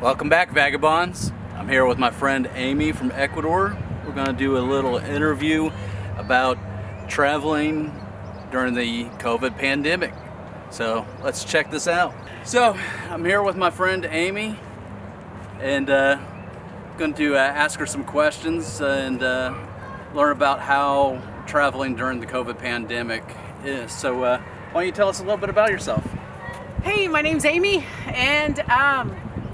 Welcome back, vagabonds. I'm here with my friend Amy from Ecuador. We're going to do a little interview about traveling during the COVID pandemic. So let's check this out. So I'm here with my friend Amy, and going to ask her some questions and learn about how traveling during the COVID pandemic is. So why don't you tell us a little bit about yourself? Hey, my name's Amy, and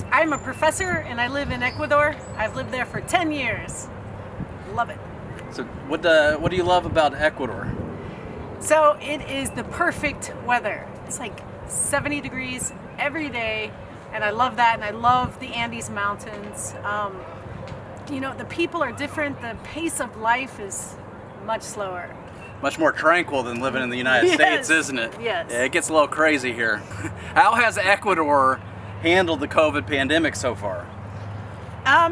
I'm a professor and I live in Ecuador. I've lived there for 10 years. Love it. So what do you love about Ecuador? So it is the perfect weather. It's like 70 degrees every day, and I love that, and I love the Andes Mountains. You know, the people are different. The pace of life is much slower. Much more tranquil than living in the United States, isn't it? Yes. Yeah, it gets a little crazy here. How has Ecuador handled the COVID pandemic so far?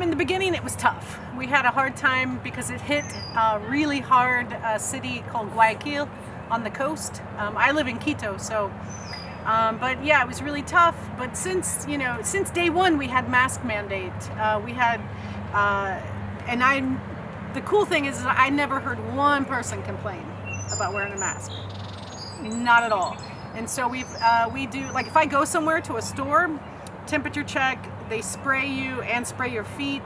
In the beginning, it was tough. We had a hard time because it hit a really hard city called Guayaquil on the coast. I live in Quito, so, but yeah, it was really tough. But since day one, we had mask mandate. The cool thing is I never heard one person complain about wearing a mask. Not at all. And so we do, like if I go somewhere to a store, temperature check, they spray you and spray your feet,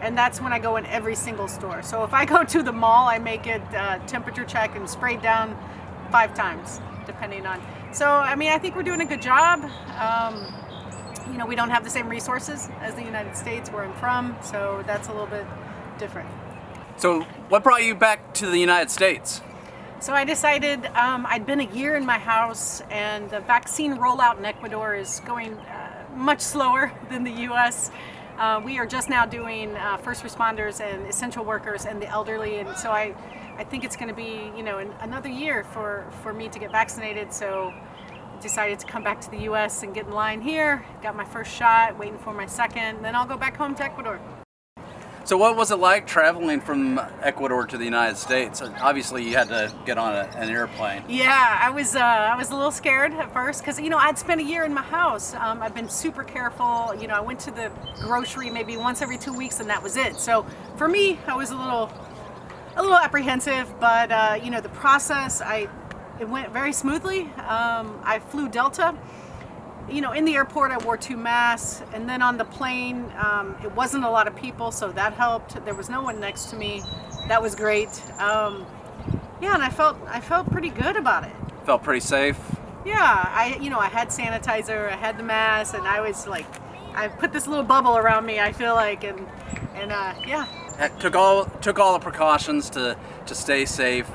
and that's when I go in every single store. So if I go to the mall, I make it temperature check and sprayed down 5 times, depending on. So, I mean, I think we're doing a good job. You know, we don't have the same resources as the United States where I'm from, so that's a little bit different. So what brought you back to the United States? So I decided I'd been a year in my house, and the vaccine rollout in Ecuador is going much slower than the U.S. We are just now doing first responders and essential workers and the elderly, and so I think it's going to be, you know, another year for me to get vaccinated. So I decided to come back to the U.S. and get in line here. Got my first shot, waiting for my second, then I'll go back home to Ecuador. So what was it like traveling from Ecuador to the United States? Obviously you had to get on an airplane. Yeah, I was a little scared at first because, you know, I'd spent a year in my house. I've been super careful. You know, I went to the grocery maybe once every 2 weeks, and that was it. So for me, I was a little apprehensive, but you know, the process, it went very smoothly. I flew Delta. You know, in the airport I wore 2 masks, and then on the plane it wasn't a lot of people, so that helped. There was no one next to me. That was great. Yeah, and I felt pretty good about it. Felt pretty safe? Yeah, I had sanitizer, I had the mask, and I was like, I put this little bubble around me, I feel like, and yeah. Took all the precautions to stay safe.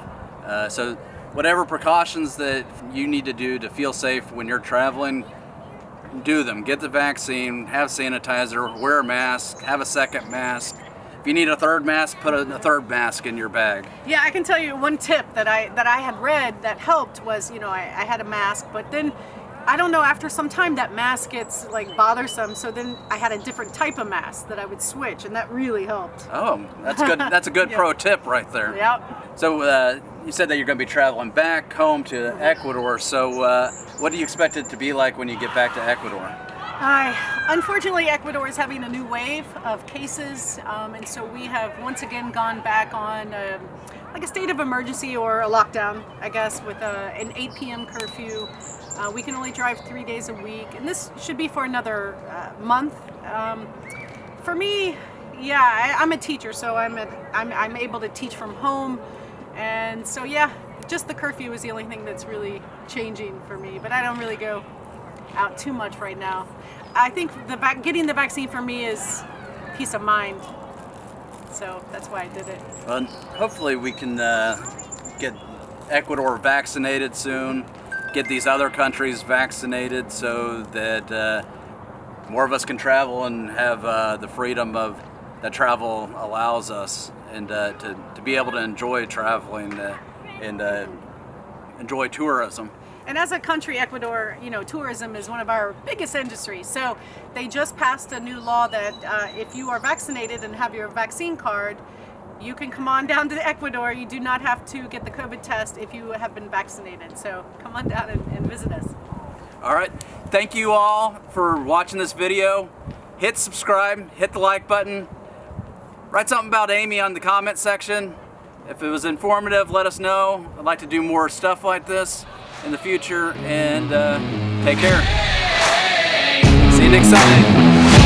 So whatever precautions that you need to do to feel safe when you're traveling, do them. Get the vaccine, have sanitizer, wear a mask, have a second mask. If you need a third mask, put a third mask in your bag. Yeah, I can tell you one tip that I had read that helped was, you know, I had a mask, but then I don't know, after some time that mask gets like bothersome, so then I had a different type of mask that I would switch, and that really helped. Oh, that's good. That's a good Yeah. pro tip right there. Yep. So you said that you're going to be traveling back home to Ecuador. So what do you expect it to be like when you get back to Ecuador? Unfortunately, Ecuador is having a new wave of cases, and so we have once again gone back on like a state of emergency or a lockdown, I guess, with an 8 p.m. curfew. We can only drive 3 days a week, and this should be for another month. For me, yeah, I'm a teacher, so I'm able to teach from home, and so yeah, just the curfew is the only thing that's really changing for me. But I don't really go out too much right now. I think getting the vaccine for me is peace of mind, so that's why I did it. Well, hopefully we can get Ecuador vaccinated soon. Get these other countries vaccinated so that more of us can travel and have the freedom that travel allows us, and to be able to enjoy traveling and enjoy tourism. And as a country, Ecuador, you know, tourism is one of our biggest industries. So they just passed a new law that if you are vaccinated and have your vaccine card, you can come on down to Ecuador. You do not have to get the COVID test if you have been vaccinated. So come on down and visit us. All right. Thank you all for watching this video. hit subscribe, hit the like button, write something about Amy on the comment section. If it was informative, let us know. I'd like to do more stuff like this in the future, and take care. See you next time.